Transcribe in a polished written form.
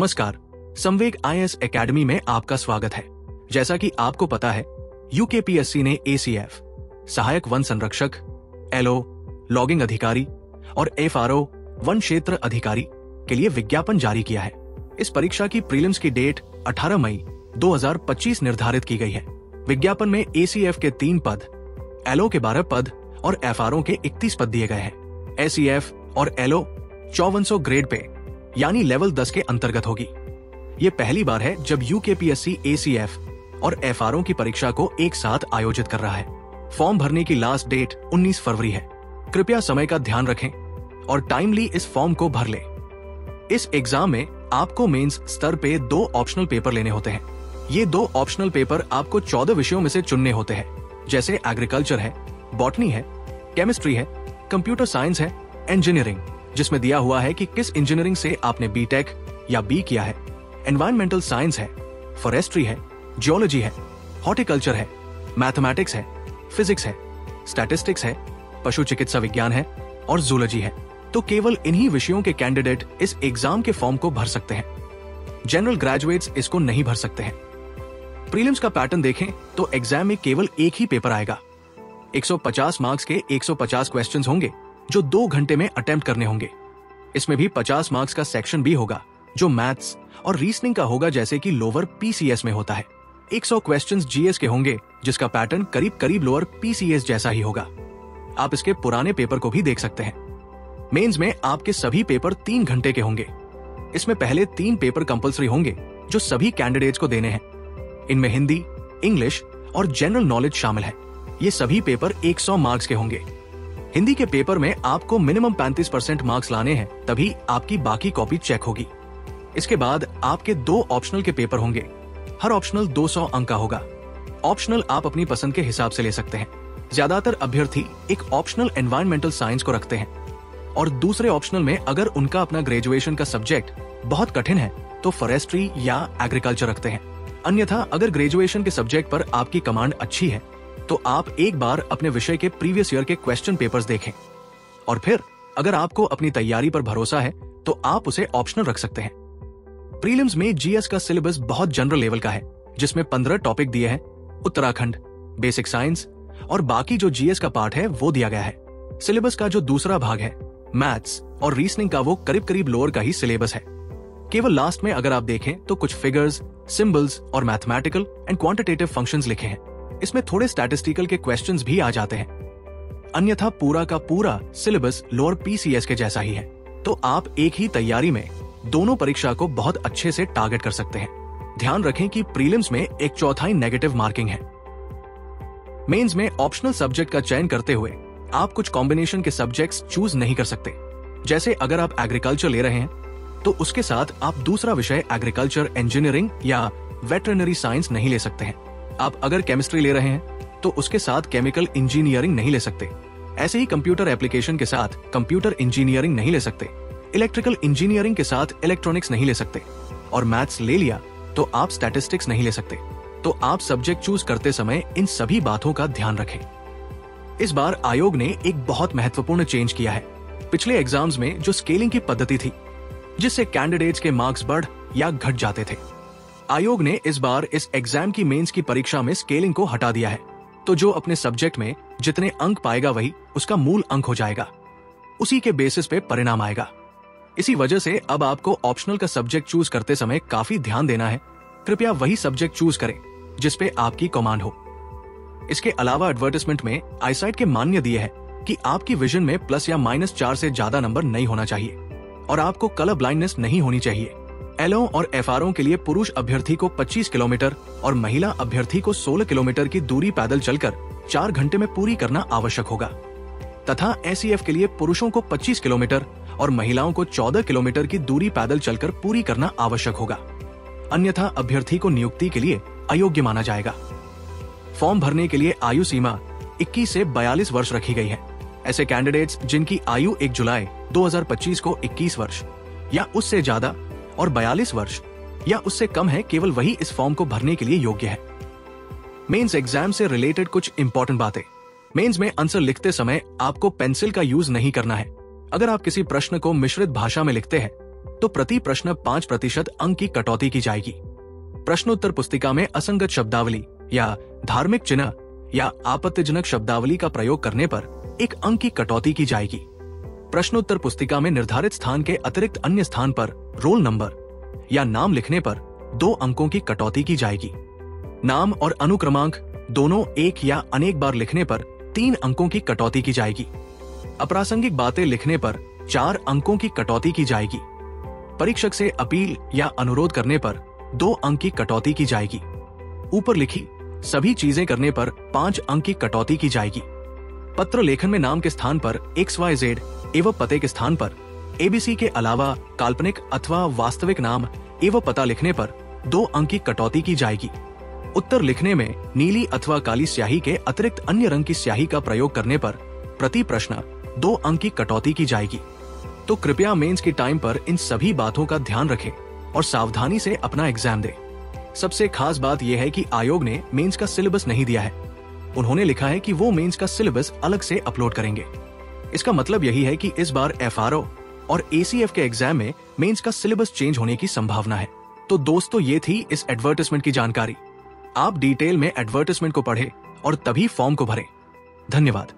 नमस्कार, संवेग IAS academy में आपका स्वागत है। जैसा कि आपको पता है, यूकेपीएससी ने एसीएफ, सहायक वन संरक्षक, एलओ, लॉगिंग अधिकारी और एफआरओ, वन क्षेत्र अधिकारी के लिए विज्ञापन जारी किया है। इस परीक्षा की प्रीलिम्स की डेट 18 मई 2025 निर्धारित की गई है। विज्ञापन में एसीएफ के 3 पद, एलओ के 12 पद और एफआरओ के 31 पद दिए गए हैं। एसीएफ और एलओ 5400 ग्रेड पे यानी लेवल 10 के अंतर्गत होगी। ये पहली बार है जब यूकेपीएससी एसीएफ और एफआरओ की परीक्षा को एक साथ आयोजित कर रहा है। फॉर्म भरने की लास्ट डेट 19 फरवरी है। कृपया समय का ध्यान रखें और टाइमली इस फॉर्म को भर लें। इस एग्जाम में आपको मेंस स्तर पे 2 ऑप्शनल पेपर लेने होते हैं। ये 2 ऑप्शनल पेपर आपको 14 विषयों में से चुनने होते हैं, जैसे एग्रीकल्चर है, बॉटनी है, केमिस्ट्री है, कंप्यूटर साइंस है, इंजीनियरिंग, जिसमें दिया हुआ है कि किस इंजीनियरिंग से आपने बीटेक या बी किया है, एनवायरमेंटल साइंस है, फॉरेस्ट्री है, जियोलॉजी है, हॉर्टिकल्चर है, मैथमेटिक्स है, फिजिक्स है, स्टैटिस्टिक्स है, पशु चिकित्सा विज्ञान है और जूलॉजी है। तो केवल इन्हीं विषयों के कैंडिडेट इस एग्जाम के फॉर्म को भर सकते हैं। जनरल ग्रेजुएट्स इसको नहीं भर सकते हैं। प्रीलिम्स का पैटर्न देखें तो एग्जाम में केवल एक ही पेपर आएगा। 150 मार्क्स के 150 क्वेश्चंस होंगे जो 2 घंटे में अटेम्प्ट करने होंगे। इसमें भी 50 मार्क्स का सेक्शन भी होगा जो मैथ्स और रीजनिंग का होगा, जैसे कि लोअर पीसीएस में होता है। 100 क्वेश्चंस जीएस के होंगे, जिसका पैटर्न करीब करीब लोअर पीसीएस जैसा ही होगा। आप इसके पुराने पेपर को भी देख सकते हैं। मेंस में आपके सभी पेपर 3 घंटे के होंगे। इसमें पहले 3 पेपर कंपलसरी होंगे जो सभी कैंडिडेट्स को देने हैं। इनमें हिंदी, इंग्लिश और जनरल नॉलेज शामिल है। ये सभी पेपर 100 मार्क्स के होंगे। हिंदी के पेपर में आपको मिनिमम 35% मार्क्स लाने हैं, तभी आपकी बाकी कॉपी चेक होगी। इसके बाद आपके 2 ऑप्शनल के पेपर होंगे। हर ऑप्शनल 200 अंक का होगा। ऑप्शनल आप अपनी पसंद के हिसाब से ले सकते हैं। ज्यादातर अभ्यर्थी एक ऑप्शनल एनवायरमेंटल साइंस को रखते हैं और दूसरे ऑप्शनल में अगर उनका अपना ग्रेजुएशन का सब्जेक्ट बहुत कठिन है तो फॉरेस्ट्री या एग्रीकल्चर रखते हैं। अन्यथा अगर ग्रेजुएशन के सब्जेक्ट पर आपकी कमांड अच्छी है तो आप एक बार अपने विषय के प्रीवियस ईयर के क्वेश्चन पेपर्स देखें और फिर अगर आपको अपनी तैयारी पर भरोसा है तो आप उसे ऑप्शनल रख सकते हैं। प्रीलिम्स में जीएस का सिलेबस बहुत जनरल लेवल का है, जिसमें 15 टॉपिक दिए हैं। उत्तराखंड, बेसिक साइंस और बाकी जो जीएस का पार्ट है वो दिया गया है। सिलेबस का जो दूसरा भाग है मैथ्स और रीजनिंग का, वो करीब करीब लोअर का ही सिलेबस है। केवल लास्ट में अगर आप देखें तो कुछ फिगर्स, सिंबल्स और मैथमेटिकल एंड क्वांटिटेटिव फंक्शंस लिखे हैं। इसमें थोड़े स्टैटिस्टिकल के क्वेश्चंस भी आ जाते हैं। अन्यथा पूरा का पूरा सिलेबस लोअर पीसीएस के जैसा ही है। तो आप एक ही तैयारी में दोनों परीक्षा को बहुत अच्छे से टारगेट कर सकते हैं। ध्यान रखें कि प्रीलिम्स में 1/4 नेगेटिव मार्किंग है। मेंस में ऑप्शनल सब्जेक्ट का चयन करते हुए आप कुछ कॉम्बिनेशन के सब्जेक्ट्स चूज नहीं कर सकते। जैसे अगर आप एग्रीकल्चर ले रहे हैं तो उसके साथ आप दूसरा विषय एग्रीकल्चर, इंजीनियरिंग या वेटरनरी साइंस नहीं ले सकते हैं। आप अगर केमिस्ट्री ले रहे हैं तो उसके साथ केमिकल इंजीनियरिंग नहीं ले सकते। ऐसे ही कंप्यूटर एप्लीकेशन के साथ कंप्यूटर इंजीनियरिंग नहीं ले सकते। इलेक्ट्रिकल इंजीनियरिंग के साथ इलेक्ट्रॉनिक्स नहीं ले सकते। और मैथ्स ले लिया तो आप स्टैटिस्टिक्स नहीं ले सकते। तो आप सब्जेक्ट चूज करते समय इन सभी बातों का ध्यान रखें। इस बार आयोग ने एक बहुत महत्वपूर्ण चेंज किया है। पिछले एग्जाम्स में जो स्केलिंग की पद्धति थी, जिससे कैंडिडेट्स के मार्क्स बढ़ या घट जाते थे, आयोग ने इस बार इस एग्जाम की मेंस की परीक्षा में स्केलिंग को हटा दिया है। तो जो अपने सब्जेक्ट में जितने अंक पाएगा वही उसका मूल अंक हो जाएगा। उसी के बेसिस पे परिणाम आएगा। इसी वजह से अब आपको ऑप्शनल का सब्जेक्ट चूज करते समय काफी ध्यान देना है। कृपया वही सब्जेक्ट चूज करें जिसपे आपकी कमांड हो। इसके अलावा एडवर्टाइजमेंट में आईसाइट के मान्य दिए है कि आपकी विजन में प्लस या -4 से ज्यादा नंबर नहीं होना चाहिए और आपको कलर ब्लाइंडनेस नहीं होनी चाहिए। एलओ और एफआरओ के लिए पुरुष अभ्यर्थी को 25 किलोमीटर और महिला अभ्यर्थी को 16 किलोमीटर की दूरी पैदल चलकर 4 घंटे में पूरी करना आवश्यक होगा तथा एसीएफ के लिए पुरुषों को 25 किलोमीटर और महिलाओं को 14 किलोमीटर की दूरी पैदल चलकर पूरी करना आवश्यक होगा। अन्यथा अभ्यर्थी को नियुक्ति के लिए अयोग्य माना जाएगा। फॉर्म भरने के लिए आयु सीमा 21 से 42 वर्ष रखी गई है। ऐसे कैंडिडेट्स जिनकी आयु 1 जुलाई 2025 को 21 वर्ष या उससे ज्यादा और 42 वर्ष या उससे कम है, केवल वही इस फॉर्म को भरने के लिए योग्य है। मेंस एग्जाम से रिलेटेड कुछ इंपॉर्टेंट बातें। मेंस में आंसर लिखते समय आपको पेंसिल का यूज नहीं करना है। अगर आप किसी प्रश्न को मिश्रित भाषा में लिखते हैं तो प्रति प्रश्न 5% अंक की कटौती की जाएगी। प्रश्नोत्तर पुस्तिका में असंगत शब्दावली या धार्मिक चिन्ह या आपत्तिजनक शब्दावली का प्रयोग करने पर 1 अंक की कटौती की जाएगी। प्रश्नोत्तर पुस्तिका में निर्धारित स्थान के अतिरिक्त अन्य स्थान पर रोल नंबर या नाम लिखने पर 2 अंकों की कटौती की जाएगी। नाम और अनुक्रमांक दोनों एक या अनेक बार लिखने पर 3 अंकों की कटौती की जाएगी। अप्रासंगिक बातें लिखने पर 4 अंकों की कटौती की जाएगी। परीक्षक से अपील या अनुरोध करने पर 2 अंक की कटौती की जाएगी। ऊपर लिखी सभी चीजें करने पर 5 अंक की कटौती की जाएगी। पत्र लेखन में नाम के स्थान पर XYZ एवं पते के स्थान पर ABC के अलावा काल्पनिक अथवा वास्तविक नाम एवं पता लिखने पर 2 अंक की कटौती की जाएगी। उत्तर लिखने में नीली अथवा काली स्याही के अतिरिक्त अन्य रंग की स्याही का प्रयोग करने पर प्रति प्रश्न 2 अंक की कटौती की जाएगी। तो कृपया मेंस के टाइम पर इन सभी बातों का ध्यान रखें और सावधानी से अपना एग्जाम दें। सबसे खास बात यह है कि आयोग ने मेंस का सिलेबस नहीं दिया है। उन्होंने लिखा है कि वो मेंस का सिलेबस अलग से अपलोड करेंगे। इसका मतलब यही है कि इस बार FRO और ACF के एग्जाम में मेंस का सिलेबस चेंज होने की संभावना है। तो दोस्तों, ये थी इस एडवर्टाइजमेंट की जानकारी। आप डिटेल में एडवर्टाइजमेंट को पढ़ें और तभी फॉर्म को भरें। धन्यवाद।